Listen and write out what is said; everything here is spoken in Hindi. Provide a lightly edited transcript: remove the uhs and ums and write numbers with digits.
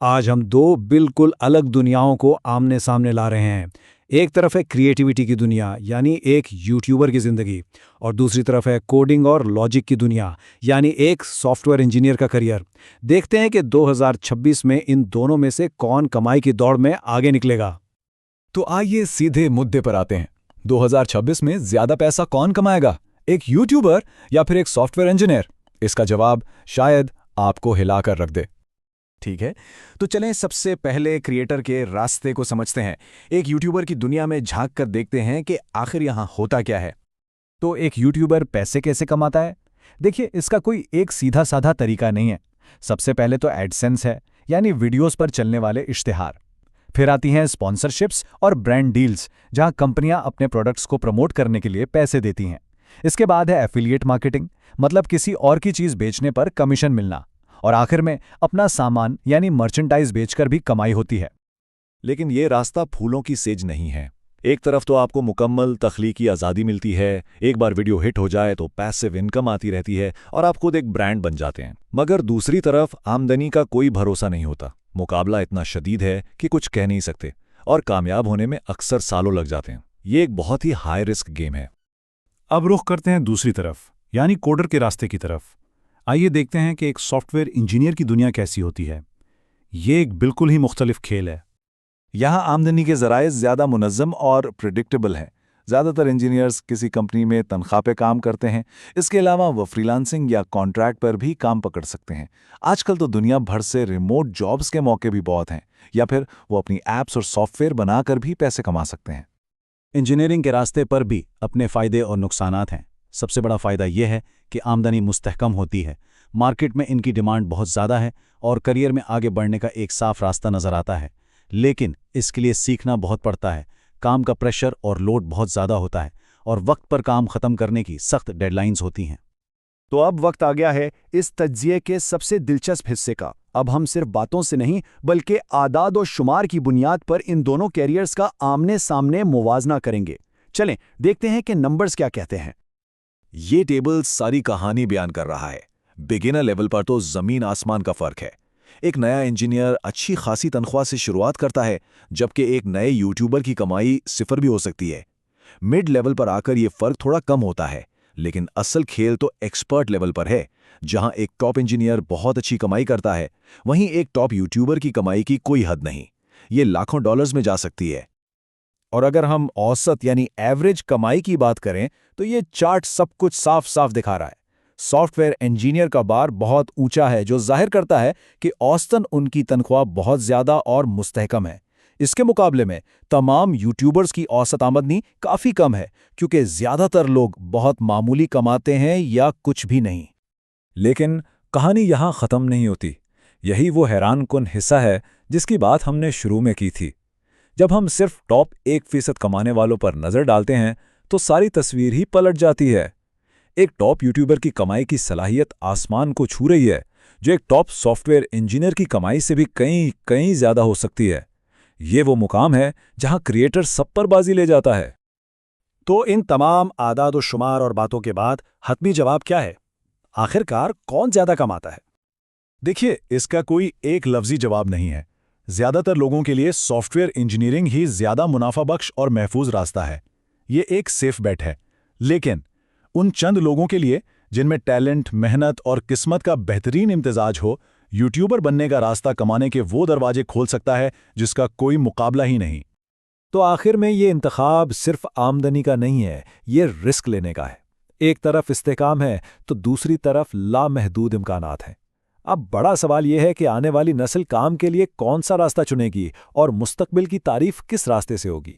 आज हम दो बिल्कुल अलग दुनियाओं को आमने सामने ला रहे हैं। एक तरफ है क्रिएटिविटी की दुनिया यानी एक यूट्यूबर की ज़िंदगी, और दूसरी तरफ है कोडिंग और लॉजिक की दुनिया यानी एक सॉफ्टवेयर इंजीनियर का करियर। देखते हैं कि 2026 में इन दोनों में से कौन कमाई की दौड़ में आगे निकलेगा। तो आइए सीधे मुद्दे पर आते हैं। 2026 में ज्यादा पैसा कौन कमाएगा, एक यूट्यूबर या फिर एक सॉफ्टवेयर इंजीनियर? इसका जवाब शायद आपको हिलाकर रख दे। ठीक है, तो चलें सबसे पहले क्रिएटर के रास्ते को समझते हैं। एक यूट्यूबर की दुनिया में झांक कर देखते हैं कि आखिर यहाँ होता क्या है। तो एक यूट्यूबर पैसे कैसे कमाता है? देखिए, इसका कोई एक सीधा साधा तरीका नहीं है। सबसे पहले तो एडसेंस है, यानी वीडियोस पर चलने वाले इश्तिहार। फिर आती हैं स्पॉन्सरशिप्स और ब्रांड डील्स, जहां कंपनियां अपने प्रोडक्ट्स को प्रमोट करने के लिए पैसे देती हैं। इसके बाद है एफिलिएट मार्केटिंग, मतलब किसी और की चीज़ बेचने पर कमीशन मिलना। और आखिर में अपना सामान यानी मर्चेंडाइज बेचकर भी कमाई होती है। लेकिन ये रास्ता फूलों की सेज नहीं है। एक तरफ तो आपको मुकम्मल तख्लीकी आज़ादी मिलती है, एक बार वीडियो हिट हो जाए तो पैसिव इनकम आती रहती है और आप खुद एक ब्रांड बन जाते हैं। मगर दूसरी तरफ आमदनी का कोई भरोसा नहीं होता। मुकाबला इतना शदीद है कि कुछ कह नहीं सकते, और कामयाब होने में अक्सर सालों लग जाते हैं। ये एक बहुत ही हाई रिस्क गेम है। अब रुख करते हैं दूसरी तरफ, यानी कोडर के रास्ते की तरफ। आइए देखते हैं कि एक सॉफ्टवेयर इंजीनियर की दुनिया कैसी होती है। ये एक बिल्कुल ही मुख्तलिफ खेल है। यहाँ आमदनी के ज़राए ज़्यादा मुनज़्ज़म और प्रिडिक्टेबल हैं। ज़्यादातर इंजीनियर्स किसी कंपनी में तनख्वाह पे काम करते हैं। इसके अलावा वो फ्रीलांसिंग या कॉन्ट्रैक्ट पर भी काम पकड़ सकते हैं। आजकल तो दुनिया भर से रिमोट जॉब्स के मौके भी बहुत हैं, या फिर वो अपनी ऐप्स और सॉफ्टवेयर बनाकर भी पैसे कमा सकते हैं। इंजीनियरिंग के रास्ते पर भी अपने फ़ायदे और नुकसानात हैं। सबसे बड़ा फ़ायदा यह है कि आमदनी मुस्तहकम होती है, मार्केट में इनकी डिमांड बहुत ज़्यादा है और करियर में आगे बढ़ने का एक साफ रास्ता नज़र आता है। लेकिन इसके लिए सीखना बहुत पड़ता है, काम का प्रेशर और लोड बहुत ज़्यादा होता है, और वक्त पर काम ख़त्म करने की सख्त डेडलाइंस होती हैं। तो अब वक्त आ गया है इस तज्जिए के सबसे दिलचस्प हिस्से का। अब हम सिर्फ बातों से नहीं बल्कि आदाद और शुमार की बुनियाद पर इन दोनों कैरियर्स का आमने सामने मुवाजना करेंगे। चलें देखते हैं कि नंबर्स क्या कहते हैं। ये टेबल सारी कहानी बयान कर रहा है। बिगिनर लेवल पर तो ज़मीन आसमान का फ़र्क है। एक नया इंजीनियर अच्छी खासी तनख्वाह से शुरुआत करता है, जबकि एक नए यूट्यूबर की कमाई सिफर भी हो सकती है। मिड लेवल पर आकर ये फ़र्क थोड़ा कम होता है, लेकिन असल खेल तो एक्सपर्ट लेवल पर है, जहां एक टॉप इंजीनियर बहुत अच्छी कमाई करता है, वहीं एक टॉप यूट्यूबर की कमाई की कोई हद नहीं। ये लाखों डॉलर्स में जा सकती है। और अगर हम औसत यानी एवरेज कमाई की बात करें तो ये चार्ट सब कुछ साफ साफ दिखा रहा है। सॉफ्टवेयर इंजीनियर का बार बहुत ऊंचा है, जो जाहिर करता है कि औसतन उनकी तनख्वाह बहुत ज़्यादा और मुस्तहकम है। इसके मुकाबले में तमाम यूट्यूबर्स की औसत आमदनी काफ़ी कम है, क्योंकि ज़्यादातर लोग बहुत मामूली कमाते हैं या कुछ भी नहीं। लेकिन कहानी यहाँ ख़त्म नहीं होती। यही वो हैरानकुन हिस्सा है जिसकी बात हमने शुरू में की थी। जब हम सिर्फ टॉप 1% कमाने वालों पर नज़र डालते हैं तो सारी तस्वीर ही पलट जाती है। एक टॉप यूट्यूबर की कमाई की सलाहियत आसमान को छू रही है, जो एक टॉप सॉफ्टवेयर इंजीनियर की कमाई से भी कहीं ज़्यादा हो सकती है। ये वो मुकाम है जहां क्रिएटर सब पर बाजी ले जाता है। तो इन तमाम आदाद और शुमार और बातों के बाद हतमी जवाब क्या है? आखिरकार कौन ज़्यादा कमाता है? देखिए, इसका कोई एक लफ्ज़ी जवाब नहीं है। ज़्यादातर लोगों के लिए सॉफ्टवेयर इंजीनियरिंग ही ज़्यादा मुनाफा बख्श और महफूज रास्ता है। ये एक सेफ बेट है। लेकिन उन चंद लोगों के लिए जिनमें टैलेंट, मेहनत और किस्मत का बेहतरीन इम्तिजाज हो, यूट्यूबर बनने का रास्ता कमाने के वो दरवाजे खोल सकता है जिसका कोई मुकाबला ही नहीं। तो आखिर में ये इंतखाब सिर्फ आमदनी का नहीं है, ये रिस्क लेने का है। एक तरफ इस्तेकाम है तो दूसरी तरफ लामहदूद इम्कानात हैं। अब बड़ा सवाल यह है कि आने वाली नस्ल काम के लिए कौन सा रास्ता चुनेगी और मुस्तकबिल की तारीफ किस रास्ते से होगी।